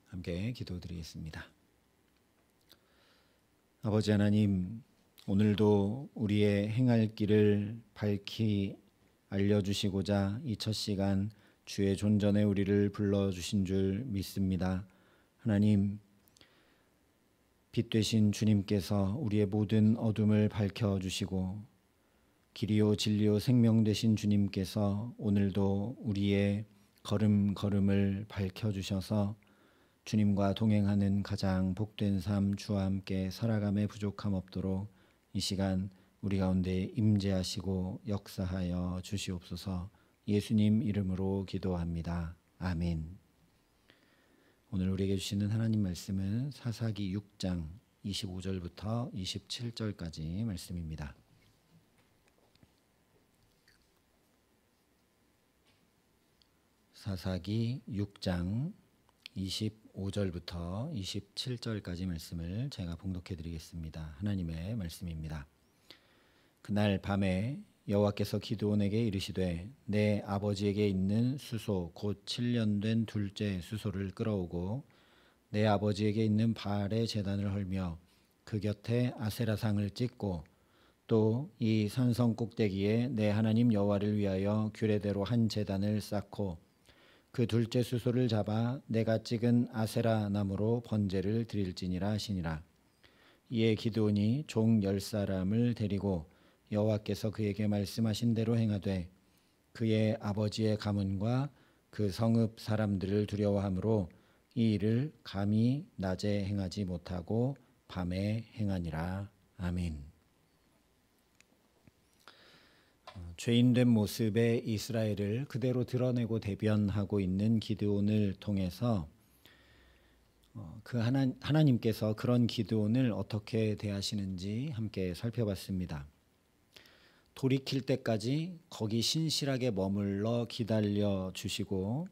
함께 기도드리겠습니다. 아버지 하나님, 오늘도 우리의 행할 길을 밝히 알려주시고자 이 첫 시간 주의 존전에 우리를 불러주신 줄 믿습니다. 하나님, 빛 되신 주님께서 우리의 모든 어둠을 밝혀주시고 길이요 진리요 생명 되신 주님께서 오늘도 우리의 걸음걸음을 밝혀주셔서 주님과 동행하는 가장 복된 삶 주와 함께 살아감에 부족함 없도록 이 시간 우리 가운데 임재하시고 역사하여 주시옵소서. 예수님 이름으로 기도합니다. 아멘. 오늘 우리에게 주시는 하나님 말씀은 사사기 6장 25절부터 27절까지 말씀입니다. 사사기 6장 25절부터 27절까지 말씀을 제가 봉독해 드리겠습니다. 하나님의 말씀입니다. 그날 밤에 여호와께서 기드온에게 이르시되 내 아버지에게 있는 수소 곧 7년 된 둘째 수소를 끌어오고 내 아버지에게 있는 바알의 제단을 헐며 그 곁에 아세라상을 찍고 또 이 산성 꼭대기에 내 하나님 여호와를 위하여 규례대로 한 제단을 쌓고 그 둘째 수소를 잡아 내가 찍은 아세라 나무로 번제를 드릴지니라 하시니라. 이에 기드온이 종 10사람을 데리고 여호와께서 그에게 말씀하신 대로 행하되 그의 아버지의 가문과 그 성읍 사람들을 두려워하므로 이 일을 감히 낮에 행하지 못하고 밤에 행하니라. 아멘. 죄인된 모습의 이스라엘을 그대로 드러내고 대변하고 있는 기드온을 통해서 하나님께서 그런 기드온을 어떻게 대하시는지 함께 살펴봤습니다. 돌이킬 때까지 거기 신실하게 머물러 기다려 주시고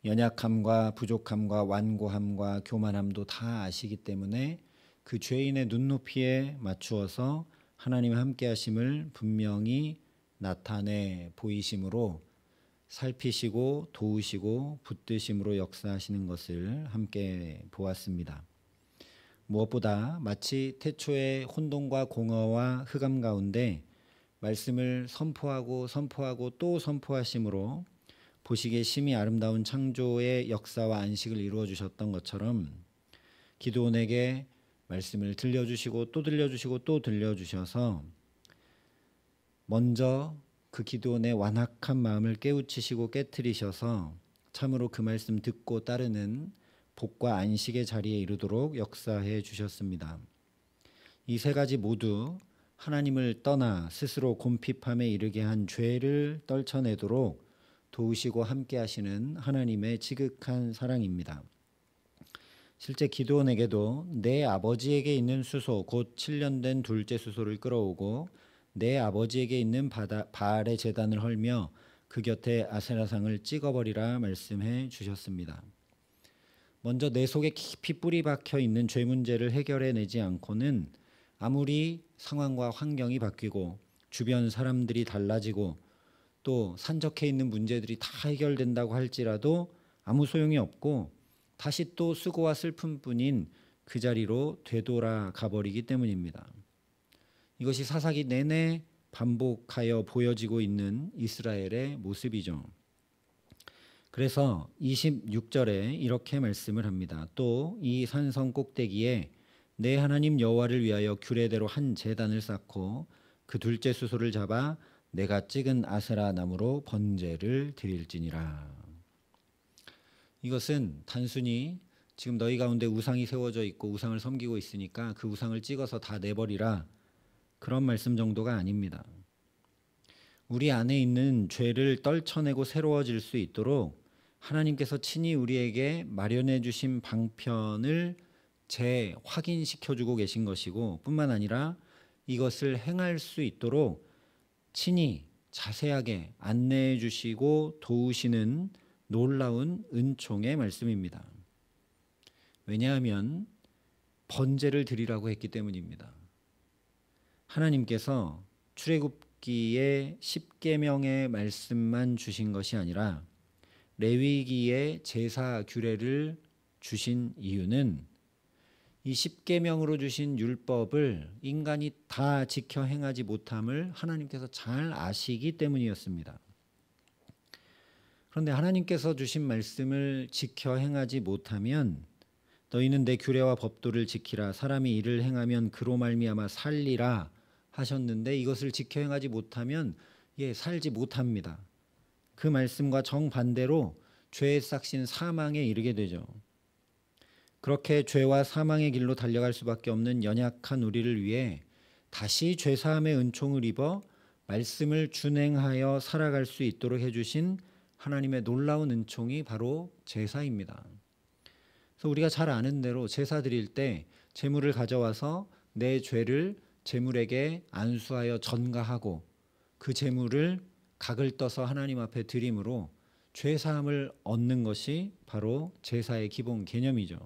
연약함과 부족함과 완고함과 교만함도 다 아시기 때문에 그 죄인의 눈높이에 맞추어서 하나님의 함께 하심을 분명히 나타내 보이심으로 살피시고 도우시고 붙드심으로 역사하시는 것을 함께 보았습니다. 무엇보다 마치 태초의 혼돈과 공허와 흑암 가운데 말씀을 선포하고 또 선포하심으로 보시기에 심히 아름다운 창조의 역사와 안식을 이루어 주셨던 것처럼 기드온에게 말씀을 들려주시고 또 들려주시고 또 들려주셔서 먼저 그 기드온의 완악한 마음을 깨우치시고 깨트리셔서 참으로 그 말씀 듣고 따르는 복과 안식의 자리에 이르도록 역사해 주셨습니다. 이 세 가지 모두 하나님을 떠나 스스로 곰핍함에 이르게 한 죄를 떨쳐내도록 도우시고 함께 하시는 하나님의 지극한 사랑입니다. 실제 기드온에게도 내 아버지에게 있는 수소 곧 7년 된 둘째 수소를 끌어오고 내 아버지에게 있는 바알의 제단을 헐며 그 곁에 아세라상을 찍어버리라 말씀해 주셨습니다. 먼저 내 속에 깊이 뿌리 박혀 있는 죄 문제를 해결해내지 않고는 아무리 상황과 환경이 바뀌고 주변 사람들이 달라지고 또 산적해 있는 문제들이 다 해결된다고 할지라도 아무 소용이 없고 다시 또 수고와 슬픔뿐인 그 자리로 되돌아가 버리기 때문입니다. 이것이 사사기 내내 반복하여 보여지고 있는 이스라엘의 모습이죠. 그래서 26절에 이렇게 말씀을 합니다. 또 이 산성 꼭대기에 내 하나님 여호와를 위하여 규례대로 한 제단을 쌓고 그 둘째 수소를 잡아 내가 찍은 아세라 나무로 번제를 드릴지니라. 이것은 단순히 지금 너희 가운데 우상이 세워져 있고 우상을 섬기고 있으니까 그 우상을 찍어서 다 내버리라, 그런 말씀 정도가 아닙니다. 우리 안에 있는 죄를 떨쳐내고 새로워질 수 있도록 하나님께서 친히 우리에게 마련해 주신 방편을 재확인시켜주고 계신 것이고 뿐만 아니라 이것을 행할 수 있도록 친히 자세하게 안내해 주시고 도우시는 놀라운 은총의 말씀입니다. 왜냐하면 번제를 드리라고 했기 때문입니다. 하나님께서 출애굽기의 10계명의 말씀만 주신 것이 아니라 레위기의 제사 규례를 주신 이유는 이 십계명으로 주신 율법을 인간이 다 지켜 행하지 못함을 하나님께서 잘 아시기 때문이었습니다. 그런데 하나님께서 주신 말씀을 지켜 행하지 못하면 너희는 내 규례와 법도를 지키라 사람이 이를 행하면 그로 말미암아 살리라 하셨는데 이것을 지켜 행하지 못하면 살지 못합니다. 그 말씀과 정반대로 죄의 싹신 사망에 이르게 되죠. 그렇게 죄와 사망의 길로 달려갈 수밖에 없는 연약한 우리를 위해 다시 죄사함의 은총을 입어 말씀을 준행하여 살아갈 수 있도록 해주신 하나님의 놀라운 은총이 바로 제사입니다. 그래서 우리가 잘 아는 대로 제사 드릴 때 제물을 가져와서 내 죄를 제물에게 안수하여 전가하고 그 제물을 각을 떠서 하나님 앞에 드림으로 죄사함을 얻는 것이 바로 제사의 기본 개념이죠.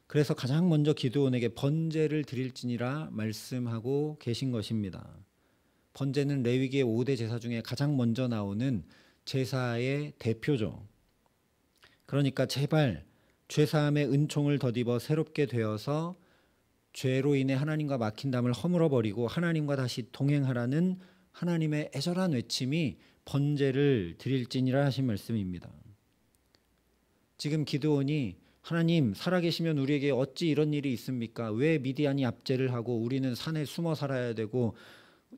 그래서 가장 먼저 기드온에게 번제를 드릴지니라 말씀하고 계신 것입니다. 번제는 레위기의 5대 제사 중에 가장 먼저 나오는 제사의 대표죠. 그러니까 제발 죄사함의 은총을 덧입어 새롭게 되어서 죄로 인해 하나님과 막힌 담을 허물어버리고 하나님과 다시 동행하라는 하나님의 애절한 외침이 번제를 드릴지니라 하신 말씀입니다. 지금 기드온이 하나님 살아계시면 우리에게 어찌 이런 일이 있습니까? 왜 미디안이 압제를 하고 우리는 산에 숨어 살아야 되고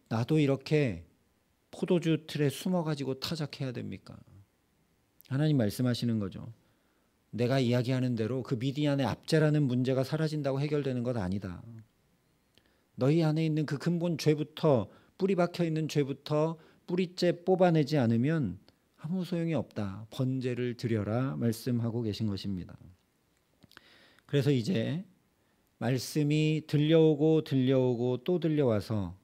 나도 이렇게 포도주 틀에 숨어가지고 타작해야 됩니까? 하나님 말씀하시는 거죠. 내가 이야기하는 대로 그 미디안의 압제라는 문제가 사라진다고 해결되는 것 아니다. 너희 안에 있는 그 근본 죄부터 뿌리 박혀 있는 죄부터 뿌리째 뽑아내지 않으면 아무 소용이 없다. 번제를 드려라 말씀하고 계신 것입니다. 그래서 이제 말씀이 들려오고 또 들려와서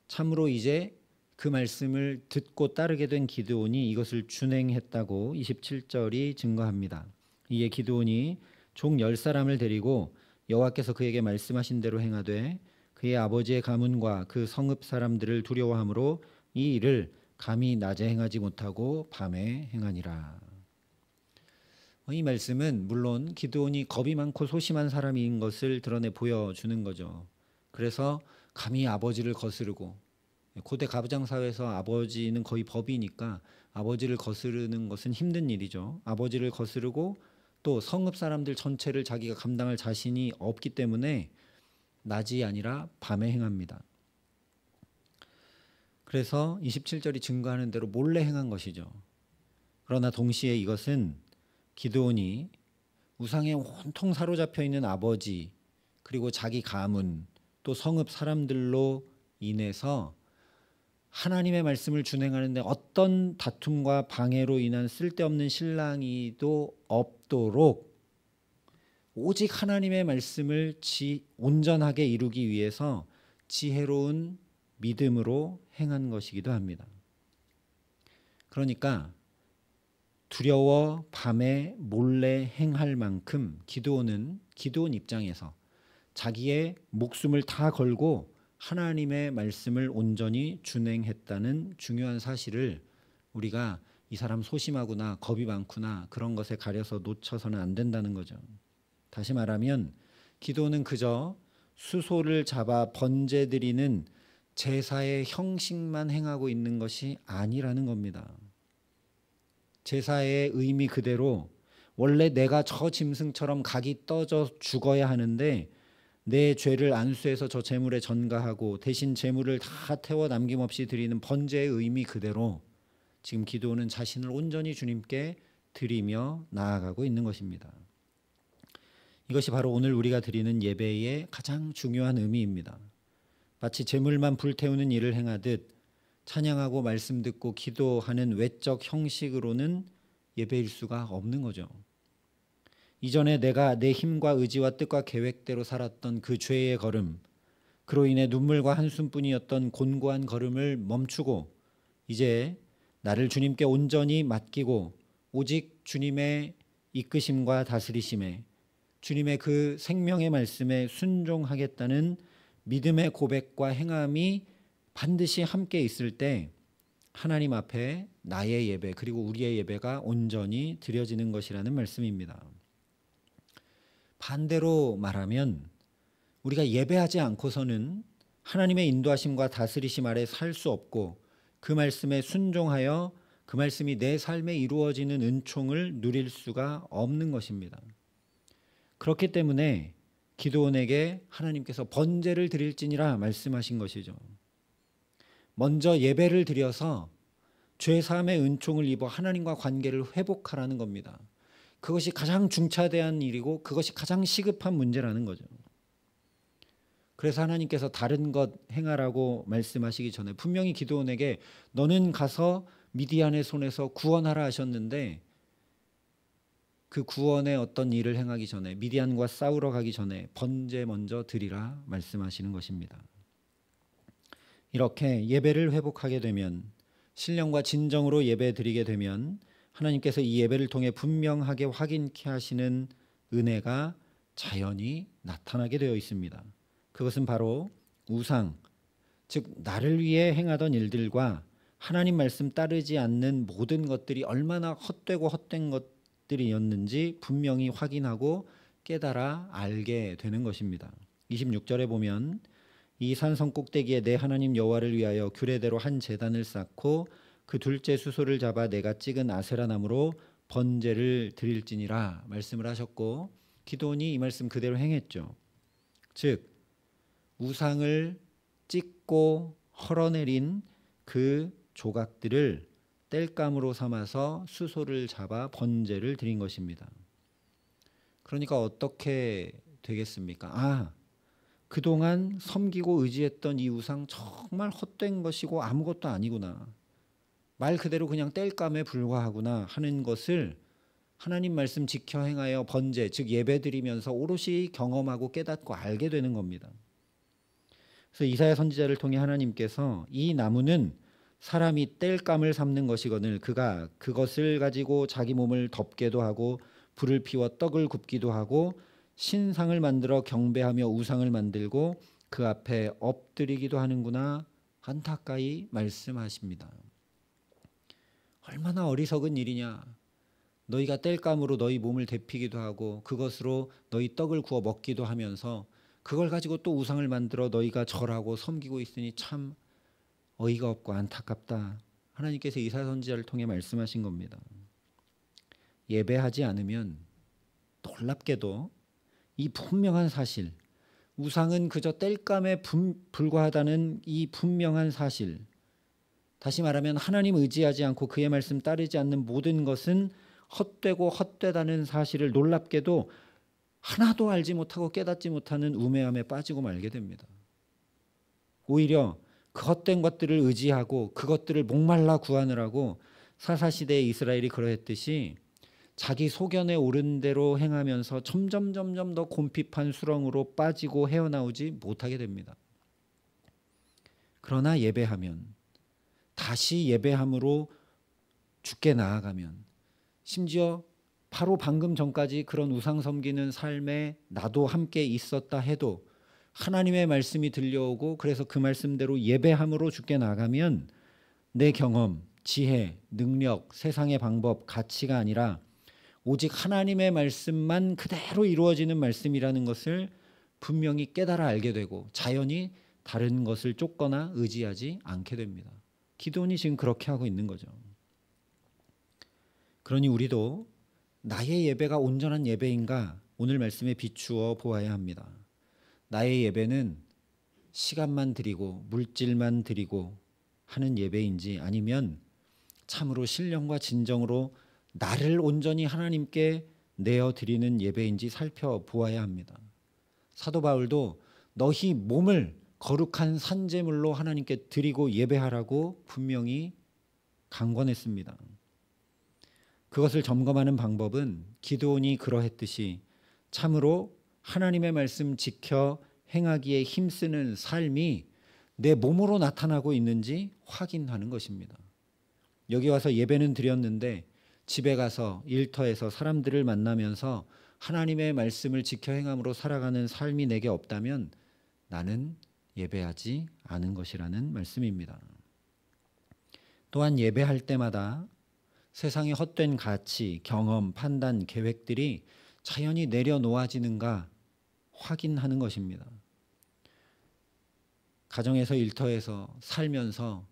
참으로 이제 그 말씀을 듣고 따르게 된 기드온이 이것을 준행했다고 27절이 증거합니다. 이에 기드온이 종 10사람을 데리고 여호와께서 그에게 말씀하신 대로 행하되 그의 아버지의 가문과 그 성읍 사람들을 두려워함으로 이 일을 감히 낮에 행하지 못하고 밤에 행하니라. 이 말씀은 물론 기드온이 겁이 많고 소심한 사람인 것을 드러내 보여주는 거죠. 그래서 감히 아버지를 거스르고 고대 가부장 사회에서 아버지는 거의 법이니까 아버지를 거스르는 것은 힘든 일이죠. 아버지를 거스르고 또 성읍 사람들 전체를 자기가 감당할 자신이 없기 때문에 낮이 아니라 밤에 행합니다. 그래서 27절이 증거하는 대로 몰래 행한 것이죠. 그러나 동시에 이것은 기드온이 우상에 온통 사로잡혀 있는 아버지 그리고 자기 가문 또 성읍 사람들로 인해서 하나님의 말씀을 준행하는데 어떤 다툼과 방해로 인한 쓸데없는 실랑이도 없도록 오직 하나님의 말씀을 온전하게 이루기 위해서 지혜로운 믿음으로 행한 것이기도 합니다. 그러니까 두려워 밤에 몰래 행할 만큼 기드온 입장에서 자기의 목숨을 다 걸고 하나님의 말씀을 온전히 준행했다는 중요한 사실을 우리가 이 사람 소심하구나 겁이 많구나 그런 것에 가려서 놓쳐서는 안 된다는 거죠. 다시 말하면 기도는 그저 수소를 잡아 번제 드리는 제사의 형식만 행하고 있는 것이 아니라는 겁니다. 제사의 의미 그대로 원래 내가 저 짐승처럼 각이 떠져 죽어야 하는데 내 죄를 안수해서 저 제물에 전가하고 대신 제물을 다 태워 남김없이 드리는 번제의 의미 그대로 지금 기도는 자신을 온전히 주님께 드리며 나아가고 있는 것입니다. 이것이 바로 오늘 우리가 드리는 예배의 가장 중요한 의미입니다. 마치 제물만 불태우는 일을 행하듯 찬양하고 말씀 듣고 기도하는 외적 형식으로는 예배일 수가 없는 거죠. 이전에 내가 내 힘과 의지와 뜻과 계획대로 살았던 그 죄의 걸음, 그로 인해 눈물과 한숨뿐이었던 곤고한 걸음을 멈추고 이제 나를 주님께 온전히 맡기고 오직 주님의 이끄심과 다스리심에 주님의 그 생명의 말씀에 순종하겠다는 믿음의 고백과 행함이 반드시 함께 있을 때 하나님 앞에 나의 예배 그리고 우리의 예배가 온전히 드려지는 것이라는 말씀입니다. 반대로 말하면 우리가 예배하지 않고서는 하나님의 인도하심과 다스리심 아래 살 수 없고 그 말씀에 순종하여 그 말씀이 내 삶에 이루어지는 은총을 누릴 수가 없는 것입니다. 그렇기 때문에 기드온에게 하나님께서 번제를 드릴지니라 말씀하신 것이죠. 먼저 예배를 드려서 죄사함의 은총을 입어 하나님과 관계를 회복하라는 겁니다. 그것이 가장 중차대한 일이고 그것이 가장 시급한 문제라는 거죠. 그래서 하나님께서 다른 것 행하라고 말씀하시기 전에 분명히 기드온에게 너는 가서 미디안의 손에서 구원하라 하셨는데 그 구원의 어떤 일을 행하기 전에 미디안과 싸우러 가기 전에 번제 먼저 드리라 말씀하시는 것입니다. 이렇게 예배를 회복하게 되면 신령과 진정으로 예배 드리게 되면 하나님께서 이 예배를 통해 분명하게 확인케 하시는 은혜가 자연히 나타나게 되어 있습니다. 그것은 바로 우상, 즉 나를 위해 행하던 일들과 하나님 말씀 따르지 않는 모든 것들이 얼마나 헛되고 헛된 것들이었는지 분명히 확인하고 깨달아 알게 되는 것입니다. 26절에 보면 이 산성 꼭대기에 내 하나님 여호와를 위하여 규례대로 한 제단을 쌓고 그 둘째 수소를 잡아 내가 찍은 아세라 나무로 번제를 드릴지니라 말씀을 하셨고 기드온이 이 말씀 그대로 행했죠. 즉 우상을 찍고 헐어내린 그 조각들을 땔감으로 삼아서 수소를 잡아 번제를 드린 것입니다. 그러니까 어떻게 되겠습니까? 그동안 섬기고 의지했던 이 우상 정말 헛된 것이고 아무것도 아니구나. 말 그대로 그냥 땔감에 불과하구나 하는 것을 하나님 말씀 지켜 행하여 번제, 즉 예배드리면서 오롯이 경험하고 깨닫고 알게 되는 겁니다. 그래서 이사야 선지자를 통해 하나님께서 이 나무는 사람이 땔감을 삼는 것이거늘 그가 그것을 가지고 자기 몸을 덮게도 하고 불을 피워 떡을 굽기도 하고 신상을 만들어 경배하며 우상을 만들고 그 앞에 엎드리기도 하는구나 안타까이 말씀하십니다. 얼마나 어리석은 일이냐. 너희가 땔감으로 너희 몸을 데피기도 하고 그것으로 너희 떡을 구워 먹기도 하면서 그걸 가지고 또 우상을 만들어 너희가 절하고 섬기고 있으니 참 어이가 없고 안타깝다. 하나님께서 이사야 선지자를 통해 말씀하신 겁니다. 예배하지 않으면 놀랍게도 이 분명한 사실, 우상은 그저 땔감에 불과하다는 이 분명한 사실, 다시 말하면 하나님 의지하지 않고 그의 말씀 따르지 않는 모든 것은 헛되고 헛되다는 사실을 놀랍게도 하나도 알지 못하고 깨닫지 못하는 우매함에 빠지고 말게 됩니다. 오히려 그 헛된 것들을 의지하고 그것들을 목말라 구하느라고 사사시대의 이스라엘이 그러했듯이 자기 소견에 오른 대로 행하면서 점점 더 곰핍한 수렁으로 빠지고 헤어나오지 못하게 됩니다. 그러나 예배하면 다시 예배함으로 주께 나아가면 심지어 바로 방금 전까지 그런 우상 섬기는 삶에 나도 함께 있었다 해도 하나님의 말씀이 들려오고 그래서 그 말씀대로 예배함으로 주께 나가면 내 경험, 지혜, 능력, 세상의 방법, 가치가 아니라 오직 하나님의 말씀만 그대로 이루어지는 말씀이라는 것을 분명히 깨달아 알게 되고 자연히 다른 것을 쫓거나 의지하지 않게 됩니다. 기드온이 지금 그렇게 하고 있는 거죠. 그러니 우리도 나의 예배가 온전한 예배인가 오늘 말씀에 비추어 보아야 합니다. 나의 예배는 시간만 드리고 물질만 드리고 하는 예배인지 아니면 참으로 신령과 진정으로 나를 온전히 하나님께 내어드리는 예배인지 살펴보아야 합니다. 사도 바울도 너희 몸을 거룩한 산제물로 하나님께 드리고 예배하라고 분명히 강권했습니다. 그것을 점검하는 방법은 기드온이 그러했듯이 참으로 하나님의 말씀 지켜 행하기에 힘쓰는 삶이 내 몸으로 나타나고 있는지 확인하는 것입니다. 여기 와서 예배는 드렸는데 집에 가서 일터에서 사람들을 만나면서 하나님의 말씀을 지켜 행함으로 살아가는 삶이 내게 없다면 나는 예배하지 않은 것이라는 말씀입니다. 또한 예배할 때마다 세상의 헛된 가치, 경험, 판단, 계획들이 자연히 내려놓아지는가 확인하는 것입니다. 가정에서 일터에서 살면서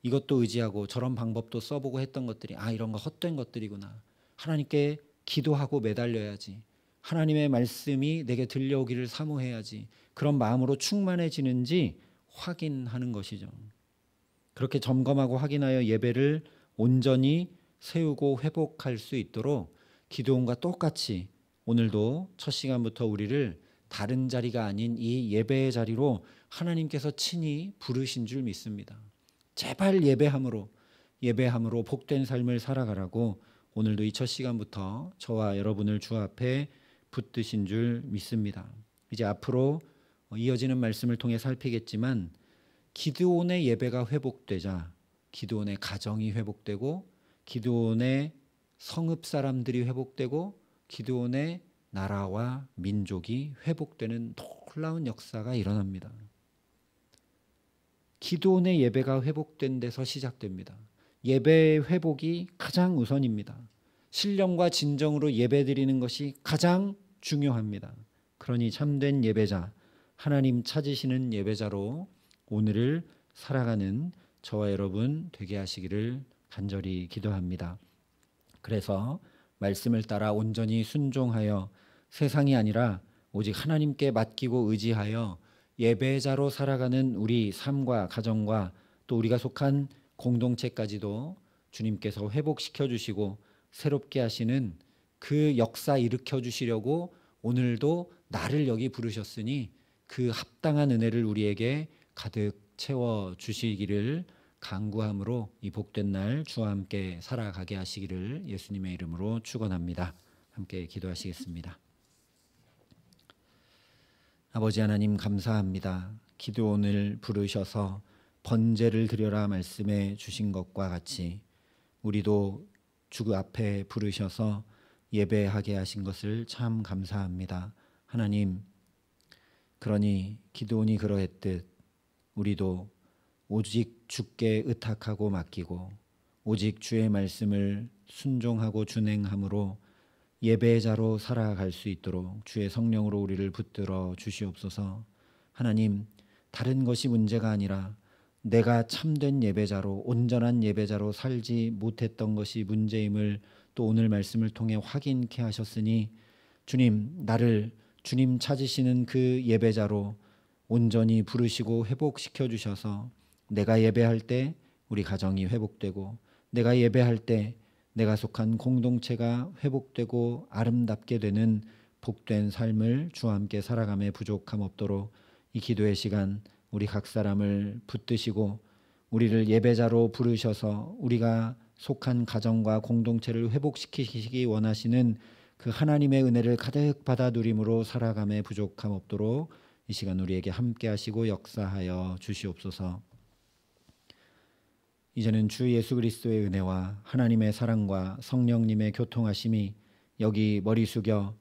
이것도 의지하고 저런 방법도 써보고 했던 것들이 이런 거 헛된 것들이구나. 하나님께 기도하고 매달려야지. 하나님의 말씀이 내게 들려오기를 사모해야지. 그런 마음으로 충만해지는지 확인하는 것이죠. 그렇게 점검하고 확인하여 예배를 온전히 세우고 회복할 수 있도록 기도원과 똑같이 오늘도 첫 시간부터 우리를 다른 자리가 아닌 이 예배의 자리로 하나님께서 친히 부르신 줄 믿습니다. 제발 예배함으로 복된 삶을 살아가라고 오늘도 이 첫 시간부터 저와 여러분을 주 앞에 붙드신 줄 믿습니다. 이제 앞으로 이어지는 말씀을 통해 살피겠지만 기드온의 예배가 회복되자 기드온의 가정이 회복되고 기드온의 성읍 사람들이 회복되고 기드온의 나라와 민족이 회복되는 놀라운 역사가 일어납니다. 기드온의 예배가 회복된 데서 시작됩니다. 예배의 회복이 가장 우선입니다. 신령과 진정으로 예배드리는 것이 가장 중요합니다. 그러니 참된 예배자, 하나님 찾으시는 예배자로 오늘을 살아가는 저와 여러분 되게 하시기를 간절히 기도합니다. 그래서 말씀을 따라 온전히 순종하여 세상이 아니라 오직 하나님께 맡기고 의지하여 예배자로 살아가는 우리 삶과 가정과 또 우리가 속한 공동체까지도 주님께서 회복시켜 주시고 새롭게 하시는 그 역사 일으켜 주시려고 오늘도 나를 여기 부르셨으니 그 합당한 은혜를 우리에게 가득 채워 주시기를 간구함으로 이 복된 날 주와 함께 살아가게 하시기를 예수님의 이름으로 축원합니다. 함께 기도하시겠습니다. 아버지 하나님 감사합니다. 기드온을 부르셔서 번제를 드려라 말씀해 주신 것과 같이 우리도 주 앞에 부르셔서 예배하게 하신 것을 참 감사합니다. 하나님, 그러니 기드온이 그러했듯 우리도 오직 주께 의탁하고 맡기고 오직 주의 말씀을 순종하고 준행함으로 예배자로 살아갈 수 있도록 주의 성령으로 우리를 붙들어 주시옵소서. 하나님, 다른 것이 문제가 아니라 내가 참된 예배자로 온전한 예배자로 살지 못했던 것이 문제임을 또 오늘 말씀을 통해 확인케 하셨으니 주님, 나를 주님 찾으시는 그 예배자로 온전히 부르시고 회복시켜 주셔서 내가 예배할 때 우리 가정이 회복되고 내가 예배할 때 내가 속한 공동체가 회복되고 아름답게 되는 복된 삶을 주와 함께 살아감에 부족함 없도록 이 기도의 시간 우리 각 사람을 붙드시고 우리를 예배자로 부르셔서 우리가 속한 가정과 공동체를 회복시키시기 원하시는 그 하나님의 은혜를 가득 받아 누림으로 살아감에 부족함 없도록 이 시간 우리에게 함께 하시고 역사하여 주시옵소서. 이제는 주 예수 그리스도의 은혜와 하나님의 사랑과 성령님의 교통하심이 여기 머리 숙여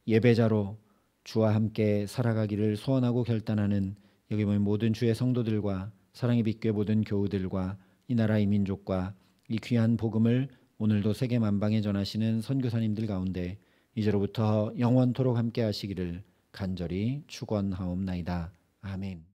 예배자로 주와 함께 살아가기를 소원하고 결단하는 여기 모인 모든 주의 성도들과 사랑의 빛교회 모든 교우들과 이 나라 이 민족과 이 귀한 복음을 오늘도 세계 만방에 전하시는 선교사님들 가운데 이제로부터 영원토록 함께 하시기를 간절히 축원하옵나이다. 아멘.